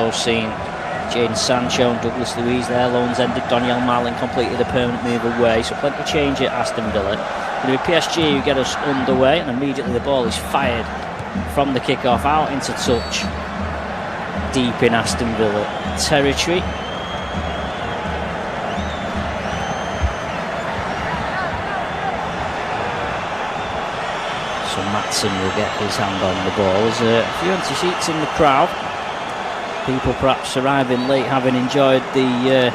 also seen Jadon Sancho and Douglas Luiz. Their loans ended. Daniel Malin completed a permanent move away, so plenty of change at Aston Villa. Going to be PSG who get us underway, and immediately the ball is fired from the kickoff out into touch deep in Aston Villa territory. So Matson will get his hand on the ball. There's a few empty seats in the crowd. People perhaps arriving late, having enjoyed the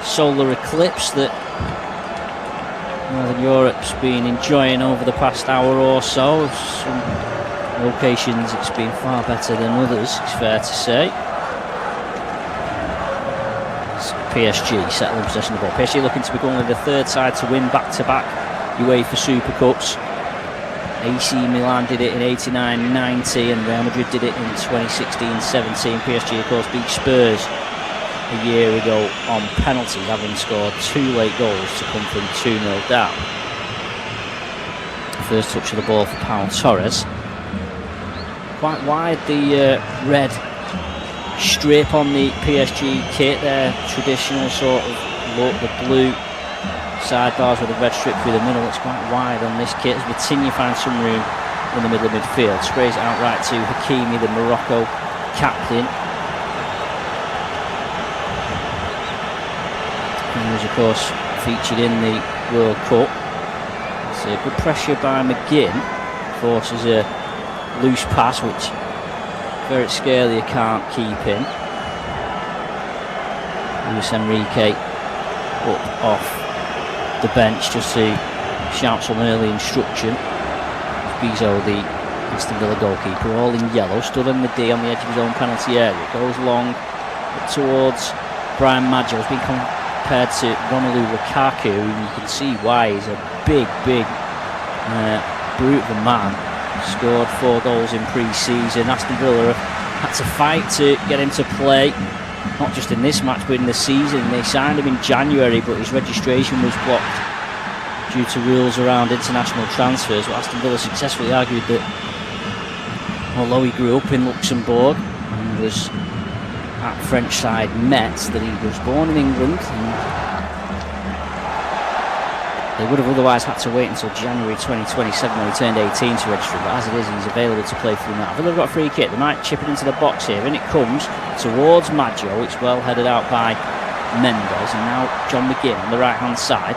solar eclipse that Northern Europe's been enjoying over the past hour or so. Some locations it's been far better than others, it's fair to say. It's PSG settling possession of the ball. PSG looking to become only the third side to win back-to-back UEFA Super Cups. AC Milan did it in 89-90 and Real Madrid did it in 2016-17. PSG of course beat Spurs a year ago on penalties, having scored 2 late goals to come from 2-0 down. First touch of the ball for Pau Torres. Quite wide, the red strip on the PSG kit, their traditional sort of look, the blue sidebars with a red strip through the middle. It's quite wide on this kit as Vitinha finds some room in the middle of midfield. Sprays it out right to Hakimi, the Morocco captain. He was of course featured in the World Cup. It's a good pressure by McGinn. Forces a loose pass which Kvaratskhelia can't keep in. Luis Enrique up off the bench just to shout some early instruction. Bizot, the Aston Villa goalkeeper, all in yellow, stood on the D on the edge of his own penalty area. Goes long towards Brian Maggio. Has been compared to Romelu Lukaku, and you can see why. He's a big brute of a man. Scored 4 goals in pre-season. Aston Villa have had to fight to get him to play, not just in this match but in the season. They signed him in January, but his registration was blocked due to rules around international transfers. But Aston Villa successfully argued that although he grew up in Luxembourg and was at French side Metz, that he was born in England, and they would have otherwise had to wait until January 2027 when he turned 18 to register, but as it is, he's available to play through now. Villa have got a free kick. They might chip it into the box here, and it comes towards Maggio. It's well headed out by Mendes, and now John McGinn on the right hand side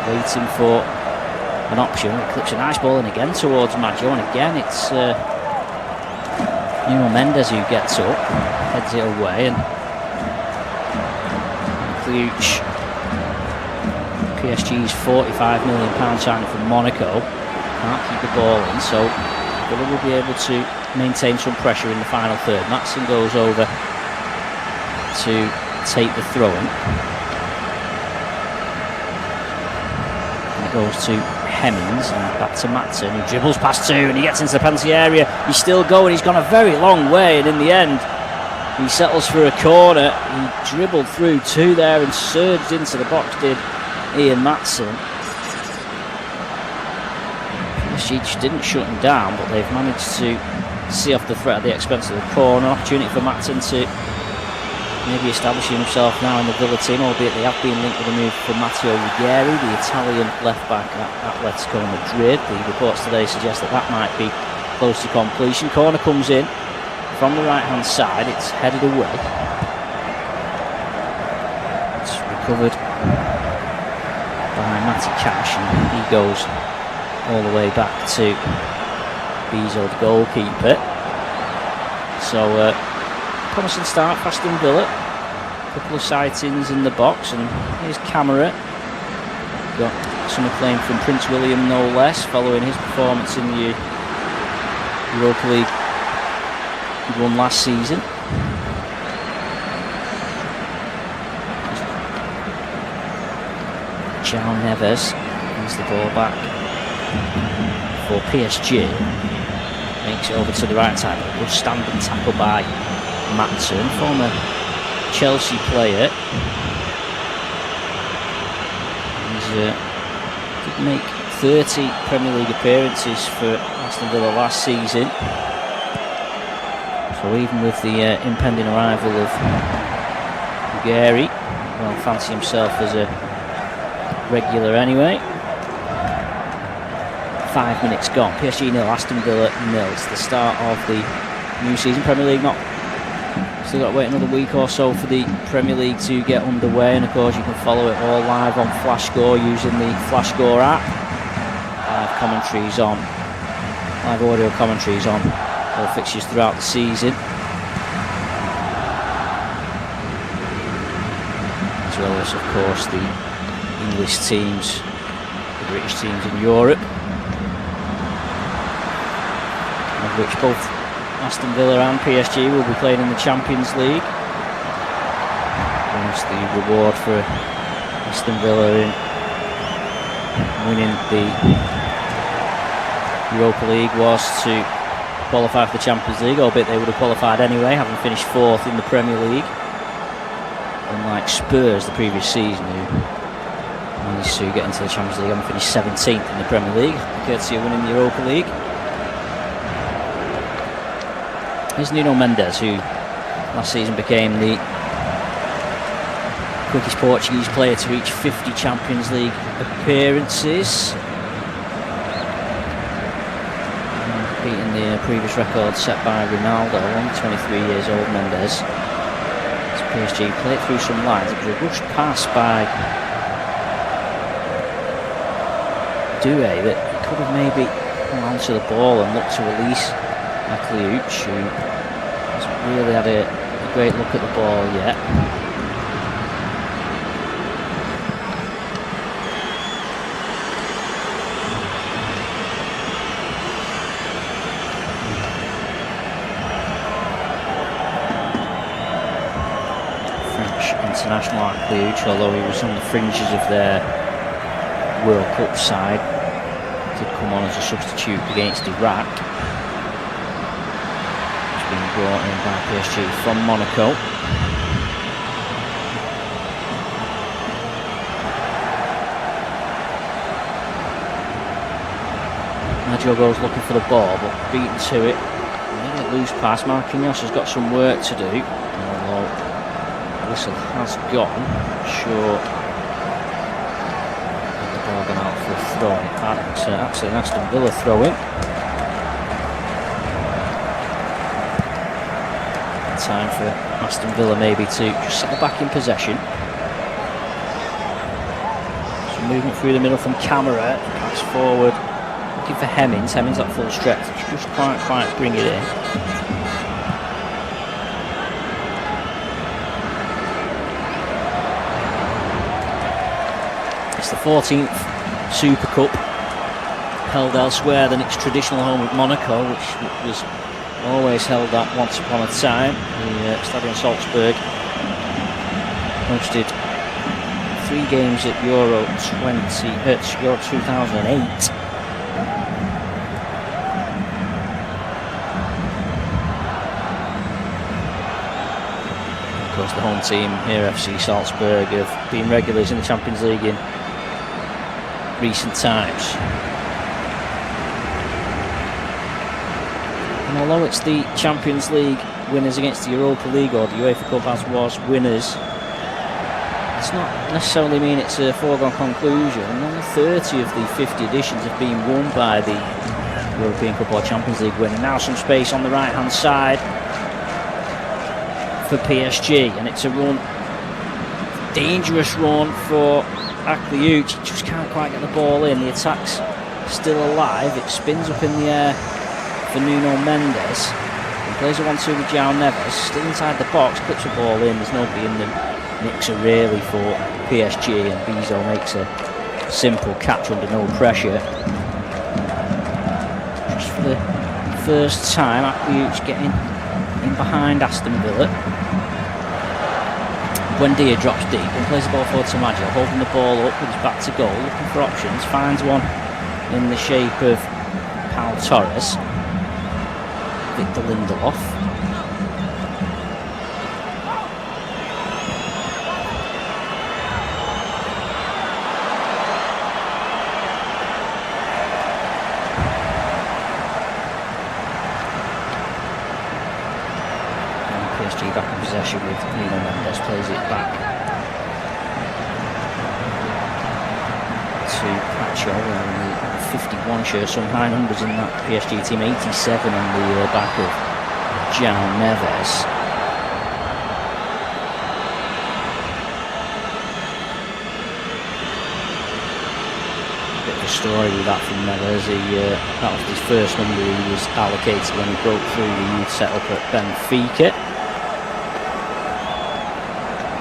waiting for an option. It clips a nice ball in again towards Maggio, and again it's Nuno Mendes who gets up, heads it away, and Kluch, PSG's £45 million signing from Monaco, can't keep the ball in, so Villa will be able to maintain some pressure in the final third. Matson goes over to take the throw-in. And it goes to Hemmings, and back to Matson, who dribbles past 2, and he gets into the penalty area. He's still going, he's gone a very long way, and in the end he settles for a corner. He dribbled through 2 there and surged into the box, did Ian Matson. PSG just didn't shut him down, but they've managed to see off the threat at the expense of the corner. Opportunity for Matson to maybe establish himself now in the Villa team, albeit they have been linked with a move for Matteo Ruggieri, the Italian left-back at Atletico Madrid. The reports today suggest that that might be close to completion. Corner comes in from the right-hand side. It's headed away. It's recovered by Matty Cash, and he goes all the way back to Bizot, the goalkeeper. So promising start for Aston Villa. A couple of sightings in the box, and here's Camara. Got some acclaim from Prince William no less, following his performance in the Europa League he won last season. João Neves brings the ball back for PSG. Makes it over to the right side. Good standing tackle by Matson, former Chelsea player. He's did make 30 Premier League appearances for Aston Villa last season. So even with the impending arrival of Gary, well, fancy himself as a regular anyway. 5 minutes gone. PSG 0, Aston Villa 0. It's the start of the new season. Premier League not. Still got to wait another week or so for the Premier League to get underway, and of course you can follow it all live on Flash Score using the Flash Score app. Live commentaries on, live audio commentaries on all fixtures throughout the season, as well as of course the English teams, the British teams in Europe, of which both Aston Villa and PSG will be playing in the Champions League. Whereas the reward for Aston Villa in winning the Europa League was to qualify for the Champions League, albeit they would have qualified anyway, having finished 4th in the Premier League. Unlike Spurs the previous season, who managed to get into the Champions League and finished 17th in the Premier League, courtesy of winning the Europa League. Here's Nuno Mendes, who last season became the quickest Portuguese player to reach 50 Champions League appearances, beating the previous record set by Ronaldo. Only 23 years old, Mendes. As PSG played through some lines, it was a rushed pass by Doué that could have maybe hung onto the ball and looked to release Akliouche, who hasn't really had a great look at the ball yet. French international Akliouche, although he was on the fringes of their World Cup side, did come on as a substitute against Iraq. Brought in by PSG from Monaco. Maggio goes looking for the ball, but beaten to it. A loose pass. Marquinhos has got some work to do. Although the whistle has gone. Sure, the ball gone out for a throw. It's actually an Aston Villa throw-in. Time for Aston Villa maybe to just settle back in possession. Some movement through the middle from Camara, pass forward, looking for Hemmings. Hemmings at full stretch, just quite bring it in. It's the 14th Super Cup held elsewhere than its traditional home of Monaco, which was always held that once upon a time. The Stadion Salzburg hosted 3 games at Euro 2008. Of course, the home team here, FC Salzburg, have been regulars in the Champions League in recent times. And although it's the Champions League winners against the Europa League, or the UEFA Cup as was winners, it's not necessarily mean it's a foregone conclusion. Only 30 of the 50 editions have been won by the European Cup or Champions League winner. Now some space on the right hand side for PSG, and it's a run, dangerous run for Akliouche. He just can't quite get the ball in. The attack's still alive. It spins up in the air for Nuno Mendes. He plays a 1-2 with João Neves, still inside the box, clips the ball in. There's nobody in the mixer really for PSG, and Bizot makes a simple catch under no pressure. Just for the first time, Akliouche getting in behind Aston Villa. Buendia drops deep and plays the ball forward to Maggio, holding the ball up with his back to goal, looking for options, finds one in the shape of Pau Torres. Victor Lindelof. possession with Nuno Mendes, plays it back to Pacho, wearing the 51 shirt, some high numbers in that PSG team, 87 on the back of João Neves. Story with that from Neves. That was his first number he was allocated when he broke through the youth setup at Benfica.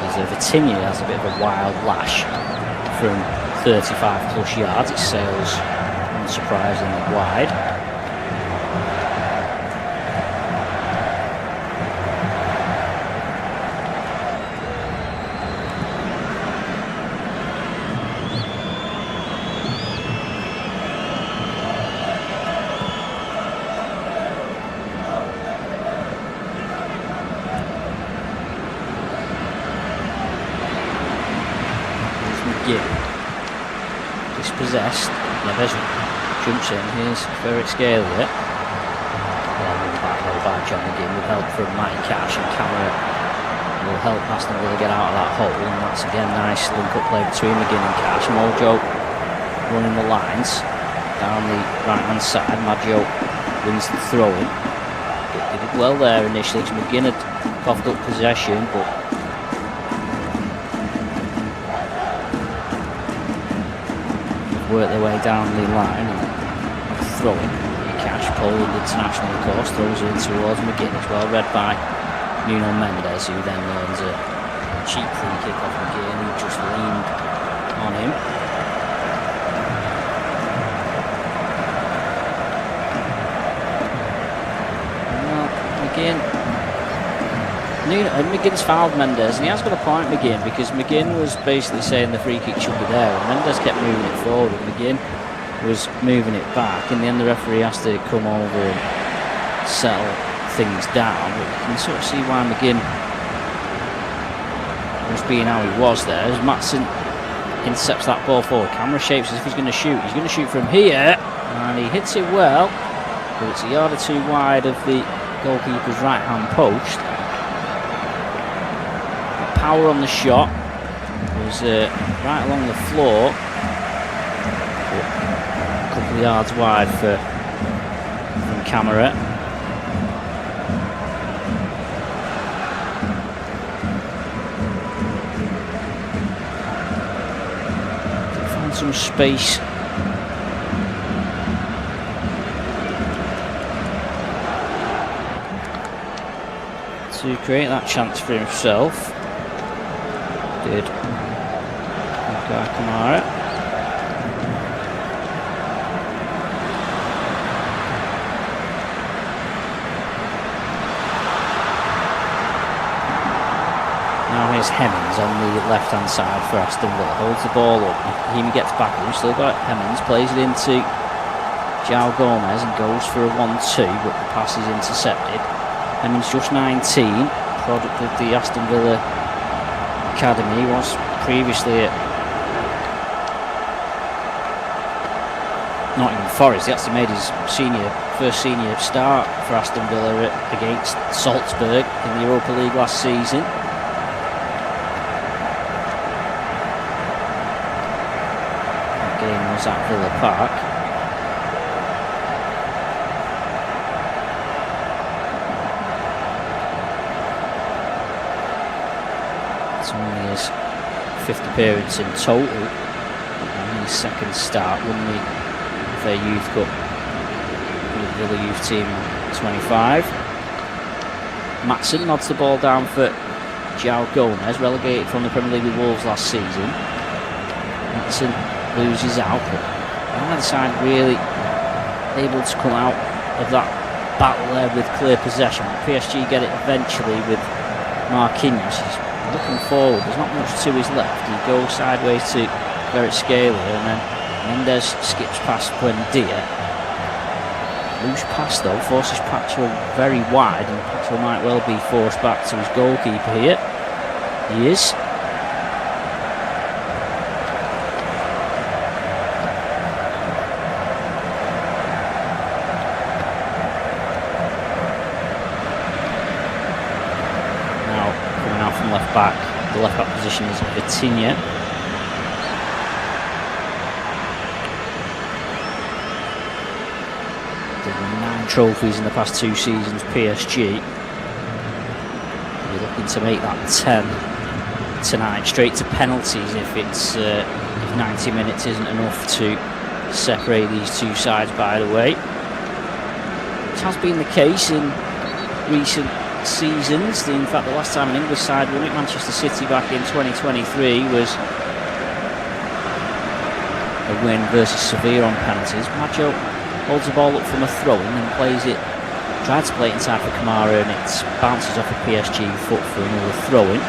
As Vitinha has a bit of a wild lash from 35 plus yards, it sails unsurprisingly wide. Dispossessed, Neves jumps in, here's Kvaratskhelia. Well, back low by John McGinn with help from Matty Cash, and camera will help Aston Villa get out of that hole, and that's again nice link up play between McGinn and Cash. Mojo running the lines down the right hand side. Maggio wins the throw in. Did it well there initially because McGinn had coughed up possession, but work their way down the line and throwing. Cash, Poland international of course, throws in towards McGinn as well, read by Nuno Mendes, who then earns a cheap free kick off McGinn, who just leaned on him. Well, McGinn's fouled Mendes, and he has got a point, McGinn, because McGinn was basically saying the free kick should be there, and Mendes kept moving it forward, and McGinn was moving it back. In the end, the referee has to come over and settle things down, but you can sort of see why McGinn was being how he was there. As Maatsen intercepts that ball forward, camera shapes as if he's going to shoot. He's going to shoot from here, and he hits it well, but it's a yard or two wide of the goalkeeper's right hand post. Power on the shot was right along the floor, a couple of yards wide from Camara. Find some space to create that chance for himself. Did Kamara. Now here's Hemmings on the left hand side for Aston Villa, holds the ball up, he gets back, we've still got Hemmings, plays it into João Gomez and goes for a 1-2, but the pass is intercepted. Hemmings just 19, product of the Aston Villa Academy, was previously at Nottingham Forest. He actually made his first senior start for Aston Villa against Salzburg in the Europa League last season. That game was at Villa Park. Only his 5th appearance in total, and his second start. Won the FA Youth Cup with the Villa youth team 25. Maatsen nods the ball down for João Gomez, relegated from the Premier League with Wolves last season. Maatsen loses out, but on the side really able to come out of that battle there with clear possession. PSG get it eventually with Marquinhos. He's looking forward, there's not much to his left. He goes sideways to Kvaratskhelia, and then Mendes skips past Buendia. Loose pass though, forces Pacho very wide, and Pacho might well be forced back to his goalkeeper here. He is. Now left back. The left back position is Vitinha. There's 9 trophies in the past 2 seasons, PSG. We're looking to make that 10 tonight, straight to penalties if it's if 90 minutes isn't enough to separate these two sides, by the way. Which has been the case in recent seasons. In fact, the last time an English side won it, Manchester City back in 2023, was a win versus Sevilla on penalties. Maggio holds the ball up from a throw-in and plays it, tried to play it inside for Kamara, and it bounces off a PSG foot for another throw-in.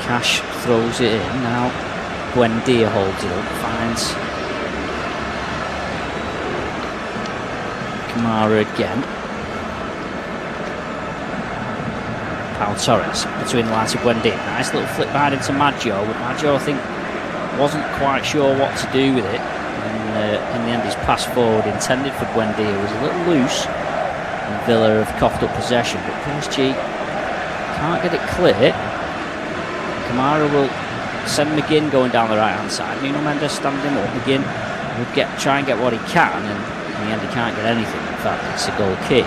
Cash throws it in. Now Buendia holds it up, finds Kamara again. Pau Torres between the lines of Buendia. Nice little flick behind into Maggio, but Maggio, I think, wasn't quite sure what to do with it. And in the end, his pass forward intended for Buendia was a little loose, and Villa have coughed up possession, but PSG can't get it clear. Kamara will send McGinn going down the right hand side. Nuno Mendes standing up. McGinn would try and get what he can, and in the end he can't get anything. In fact, it's a goal kick.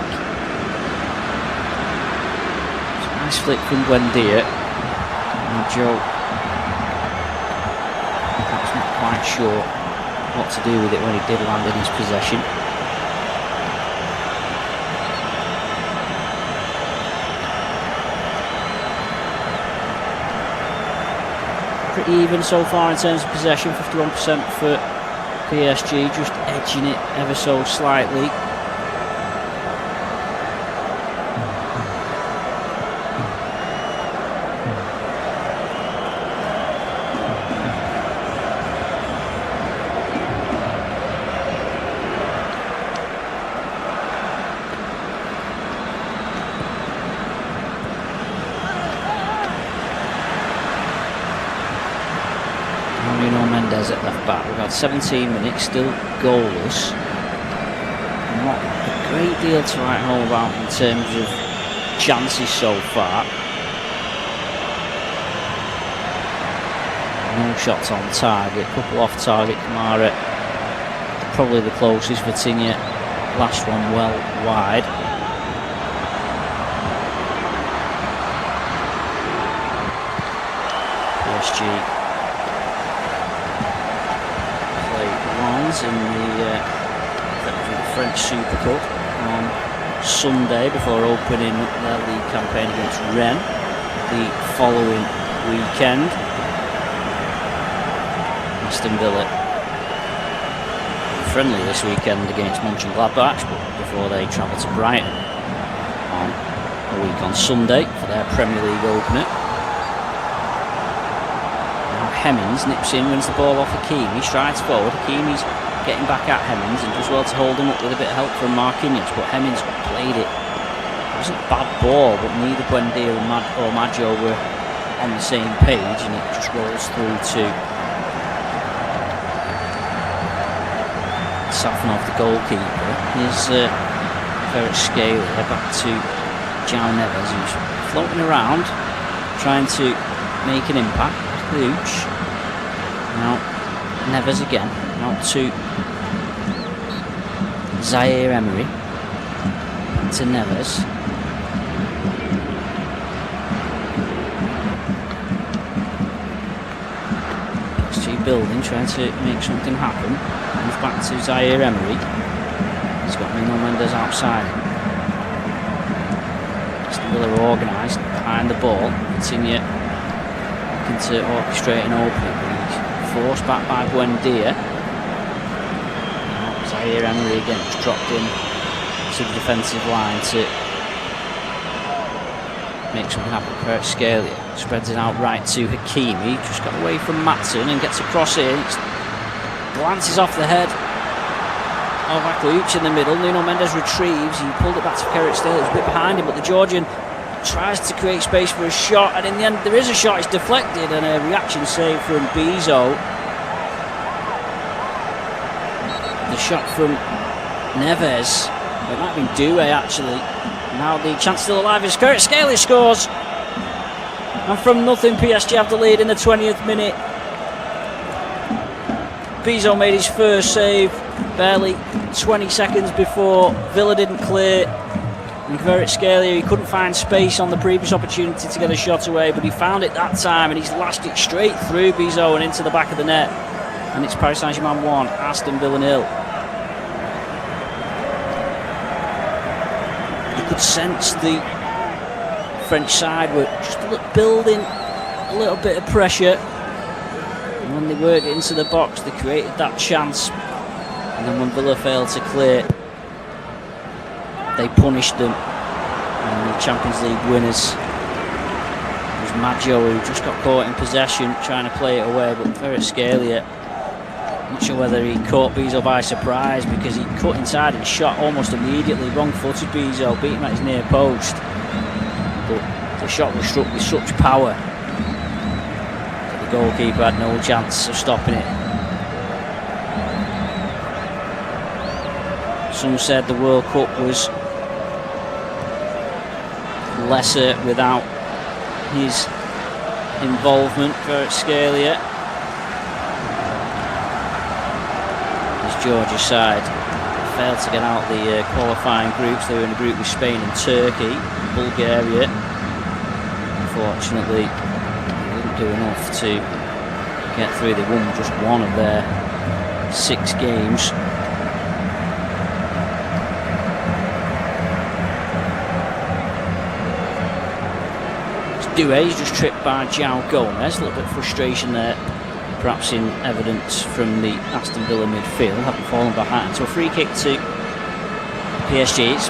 It's a nice flick from Buendia. And Joe perhaps not quite sure what to do with it when he did land in his possession. Pretty even so far in terms of possession, 51% for PSG, just edging it ever so slightly. Nuno Mendes at left back. We've had 17 minutes, still goalless. Not a great deal to write home about in terms of chances so far. No shots on target, a couple off target. Kamara probably the closest. Vitinha, last one well wide. PSG in the French Super Cup on Sunday before opening their league campaign against Rennes the following weekend. Aston Villa friendly this weekend against Mönchengladbach before they travel to Brighton on a week on Sunday for their Premier League opener. Hemmings nips in, wins the ball off Hakimi, strides forward. Hakimi's getting back at Hemmings and does well to hold him up with a bit of help from Marquinhos, but Hemmings played it. It wasn't a bad ball, but neither Buendia or Maggio were on the same page, and it just rolls through to Safanov, the goalkeeper. Here's Ferret Scalia back to João Neves, who's floating around, trying to make an impact. Luch. Now Neves again. Out to Zaire Emery. To Neves. PSG building, trying to make something happen. Moves back to Zaire Emery. He's got Nuno Mendes outside. Aston Villa organised behind the ball. Vitinha to orchestrate an opening, but he's forced back by Buendia. Now Zaire Emery again just dropped in to the defensive line to make something happen. Ferret Scalia spreads it out right to Hakimi, just got away from Matson and gets a cross in. Glances off the head of Akluch in the middle. Nuno Mendes retrieves, he pulled it back to Ferret Scalia, it's a bit behind him, but the Georgian tries to create space for a shot, and in the end there is a shot, it's deflected, and a reaction save from Bezo. The shot from Neves, it might have been Doué actually, Now the chance still alive is Kvaratskhelia scores. And from nothing, PSG have the lead in the 20th minute. Bizot made his first save barely 20 seconds before Villa didn't clear. And Kvaratskhelia, he couldn't find space on the previous opportunity to get a shot away, but he found it that time and he's lashed it straight through Bizot and into the back of the net. And it's Paris Saint-Germain 1, Aston Villa 0. You could sense the French side were just building a little bit of pressure. And when they worked it into the box, they created that chance. And then when Villa failed to clear, they punished them. And the Champions League winners, it was Maggio who just got caught in possession trying to play it away, but Kvaratskhelia, not sure whether he caught Bizot by surprise because he cut inside and shot almost immediately. Wrong-footed Bizot, beat him at his near post. But the shot was struck with such power that the goalkeeper had no chance of stopping it. Some said the World Cup was lesser without his involvement. Kvaratskhelia, as Georgia's side failed to get out the qualifying groups. They were in a group with Spain and Turkey, Bulgaria. Unfortunately, they didn't do enough to get through. They won just one of their 6 games. Doué's just tripped by João Gomez. A little bit of frustration there, perhaps in evidence from the Aston Villa midfield, having fallen behind. So a free kick to PSG. It's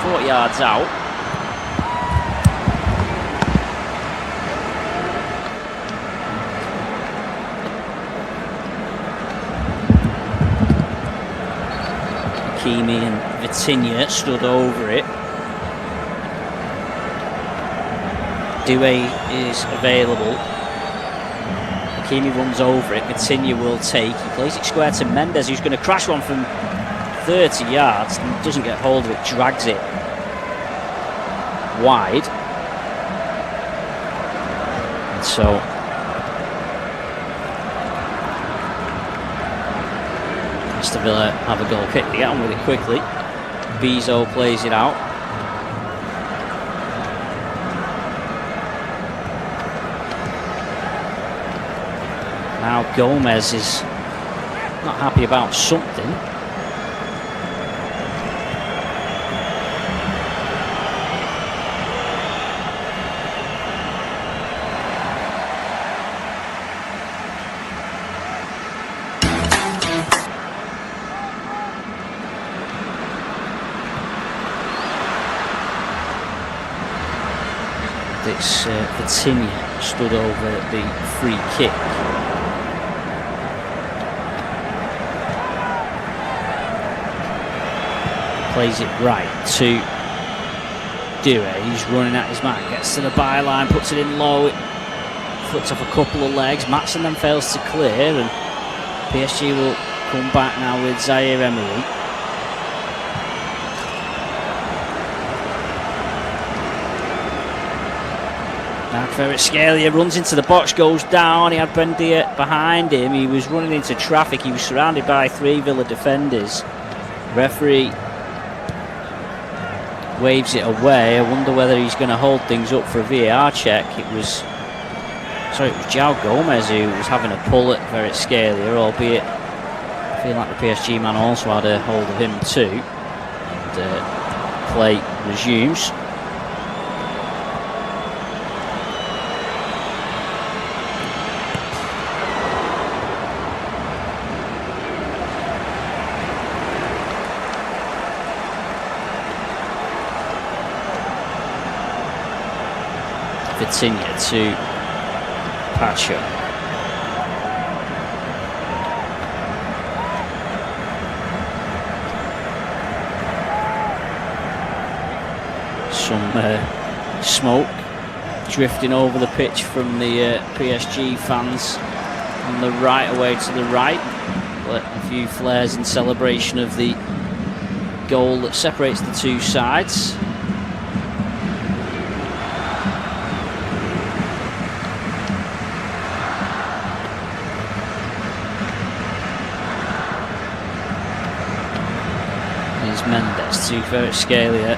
40 yards out. Hakimi and Vitinha stood over it. Doué is available. Hakimi runs over it. Vitinha will take. He plays it square to Mendes, who's going to crash one from 30 yards and doesn't get hold of it. Drags it wide. And so Aston Villa have a goal kick. They get on with it quickly. Bizot plays it out. Now Gomez is not happy about something. It's Vitinha stood over the free kick. Plays it right to Doué. He's running at his mark, gets to the byline, puts it in low, it flicks off a couple of legs. Matson then fails to clear, and PSG will come back now with Zaire Emery. Now Kvaratskhelia runs into the box, goes down. He had Buendia behind him. He was running into traffic. He was surrounded by 3 Villa defenders. Referee waves it away. I wonder whether he's going to hold things up for a VAR check. It was João Gomez who was having a pull at Kvaratskhelia, albeit I feel like the PSG man also had a hold of him too. And play resumes. Vitinha to Pacho. Some smoke drifting over the pitch from the PSG fans on the right away to the right. But a few flares in celebration of the goal that separates the two sides. Checks to Kvaratskhelia.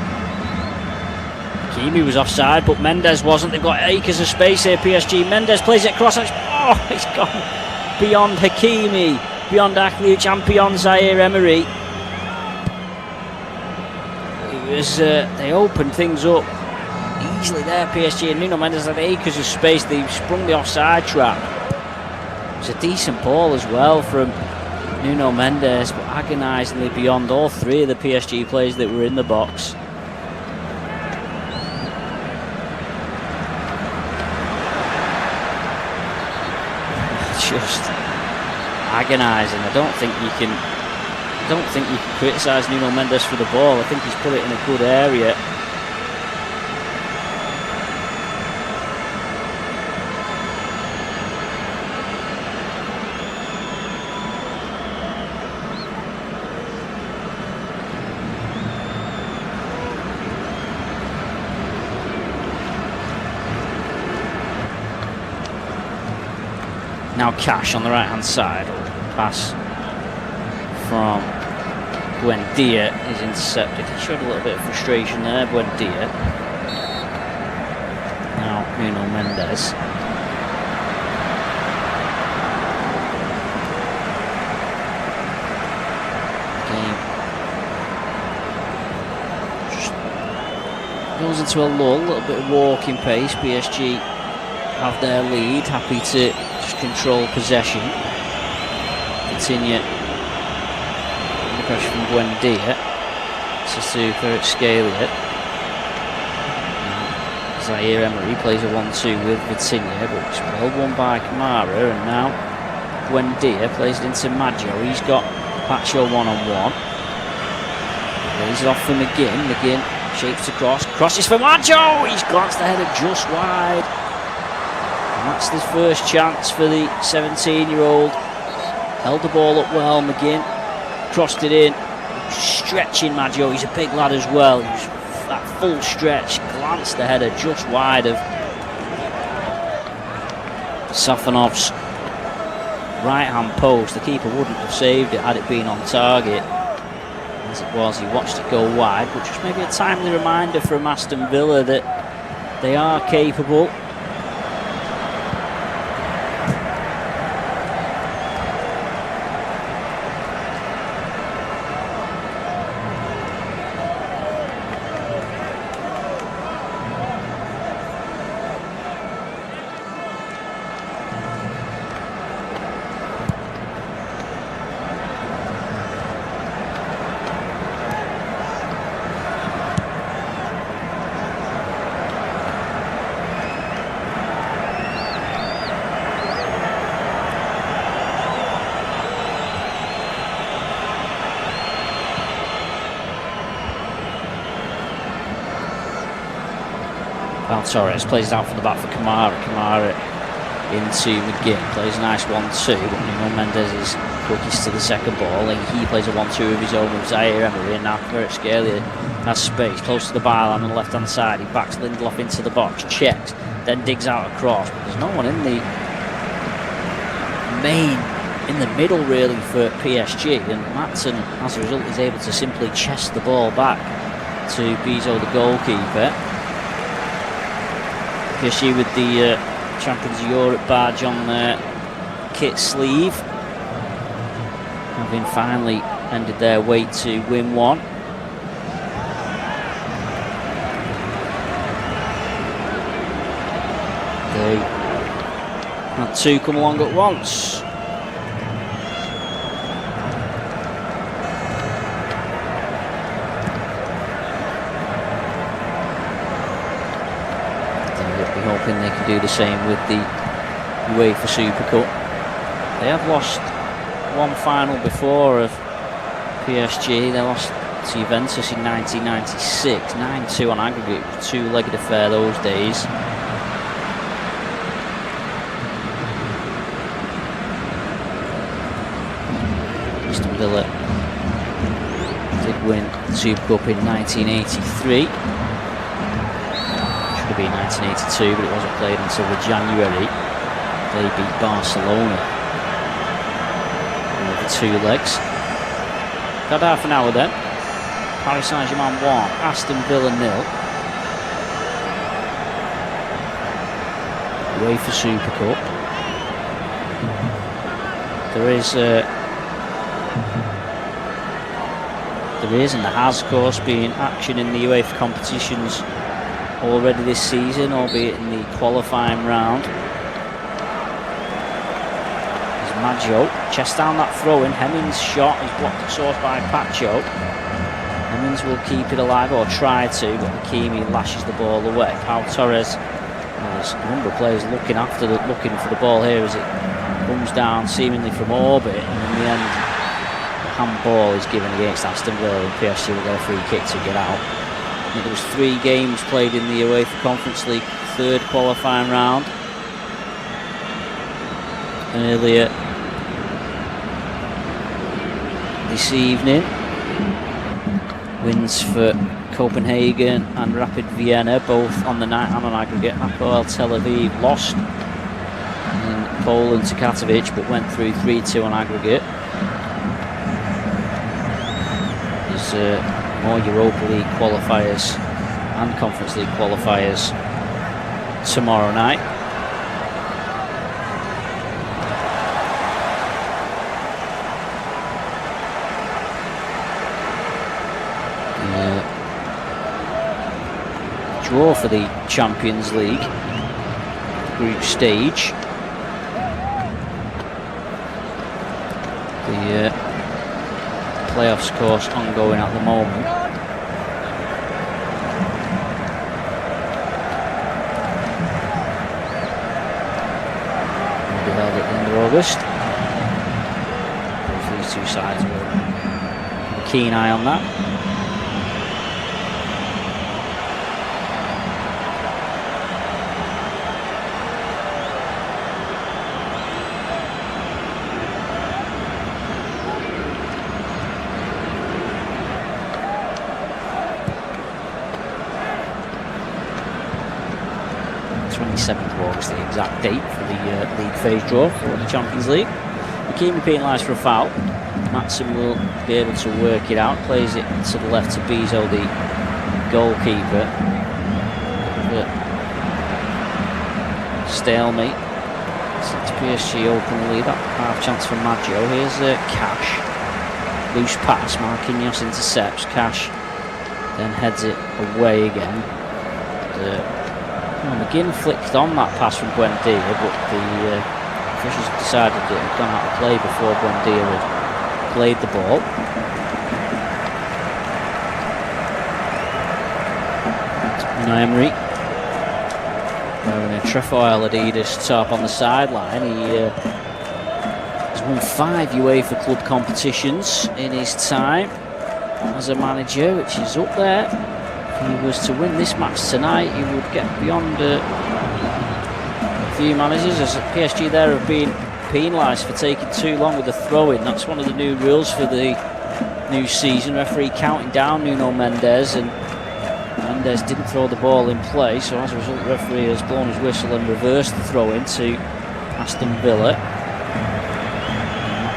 Hakimi was offside, but Mendes wasn't. They've got acres of space here, PSG. Mendes plays it across. Oh, it's gone beyond Hakimi, beyond Aklic, and beyond Zaire Emery. They opened things up easily there, PSG, and Nuno Mendes had acres of space. They sprung the offside trap. It was a decent ball as well from Nuno Mendes, but agonisingly beyond all three of the PSG players that were in the box. Just agonising. I don't think you can criticise Nuno Mendes for the ball. I think he's put it in a good area. Now Cash on the right hand side. Pass from Buendia is intercepted. He showed a little bit of frustration there, Buendia. Now Nuno Mendes. Game just goes into a lull, a little bit of walking pace. PSG have their lead, happy to just control possession. Continue the pressure from Buendia. Sasu Kvaratskhelia. Zaire Emery plays a 1-2 with Vitinha, but it's well won by Kamara, and now Buendia plays it into Maggio. He's got Pacho one-on-one. Plays it off for McGinn. McGinn shapes across, crosses for Maggio. He's glanced the header just wide. And that's the first chance for the 17-year-old. Held the ball up well, McGinn crossed it in, stretching Maggio. He's a big lad as well. He's that full stretch, glanced the header just wide of Safonov's right hand post. The keeper wouldn't have saved it had it been on target. As it was, he watched it go wide, which was maybe a timely reminder from Aston Villa that they are capable. Torres plays it out from the back for Kamara. Kamara into McGinn. Plays a nice 1-2, but Nuno Mendes is quickest to the second ball. And he plays a 1-2 of his own with Zaire Emery. And now Kvaratskhelia has space close to the byline on the left hand side. He backs Lindelof into the box, checks, then digs out across. But there's no one in the middle really for PSG. And Matson, as a result, is able to simply chest the ball back to Bezo, the goalkeeper. PSG with the Champions Europe badge on their kit sleeve, having finally ended their wait to win one. They had two come along at once. Hoping they can do the same with the UEFA Super Cup. They have lost one final before of PSG. They lost to Juventus in 1996, 9-2 on aggregate, two-legged affair those days. Aston Villa did win the Super Cup in 1983. Be 1982, but it wasn't played until the January. They beat Barcelona over two legs. Got half an hour then. Paris Saint-Germain 1, Aston Villa 0. UEFA Super Cup. There is and there has, of course, been action in the UEFA competitions already this season, albeit in the qualifying round. There's Maggio, chest down that throw-in. Hemmings' shot is blocked at source by Pacho. Hemmings will keep it alive, or try to, but Hakimi lashes the ball away. Pau Torres, there's a number of players looking for the ball here as it comes down seemingly from orbit, and in the end the handball is given against Aston Villa, and PSG will get a free kick to get out. There was 3 games played in the UEFA Conference League third qualifying round. Earlier this evening, wins for Copenhagen and Rapid Vienna, both on the night and on aggregate. Hapoel Tel Aviv lost in Poland to Katowice, but went through 3-2 on aggregate. There's more Europa League qualifiers and Conference League qualifiers tomorrow night. Draw for the Champions League group stage. The playoffs, of course, ongoing at the moment. Will be held at the end of August. Both these two sides will have a keen eye on that. August, the exact date for the league phase draw for the Champions League. Hakimi penalised for a foul. Matson will be able to work it out. Plays it to the left to Bezo, the goalkeeper. But stalemate. Sets PSG open the lead. That half chance for Maggio. Here's Cash. Loose pass. Marquinhos intercepts. Cash then heads it away again. McGinn flicked on that pass from Buendia, but the officials decided that it had gone out of play before Buendia had played the ball. Unai Emery wearing a trefoil Adidas top on the sideline. He has won 5 UEFA club competitions in his time as a manager, which is up there. If he was to win this match tonight, he would get beyond a few managers, as PSG there have been penalised for taking too long with the throw-in. That's one of the new rules for the new season. Referee counting down Nuno Mendes, and Mendes didn't throw the ball in play, so as a result the referee has blown his whistle and reversed the throw-in to Aston Villa.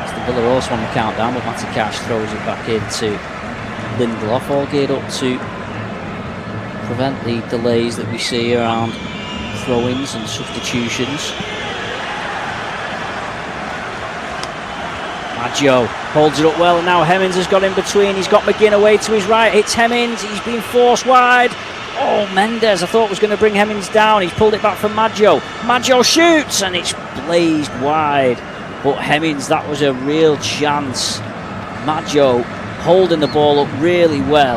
Aston Villa also on the countdown, but Matty Cash throws it back into Lindelof, all geared up to prevent the delays that we see around throw-ins and substitutions. Maggio holds it up well, and now Hemmings has got in between. He's got McGinn away to his right, hits Hemmings, he's been forced wide. Oh, Mendes I thought was going to bring Hemmings down. He's pulled it back from Maggio. Maggio shoots, and it's blazed wide. But Hemmings, that was a real chance. Maggio holding the ball up really well.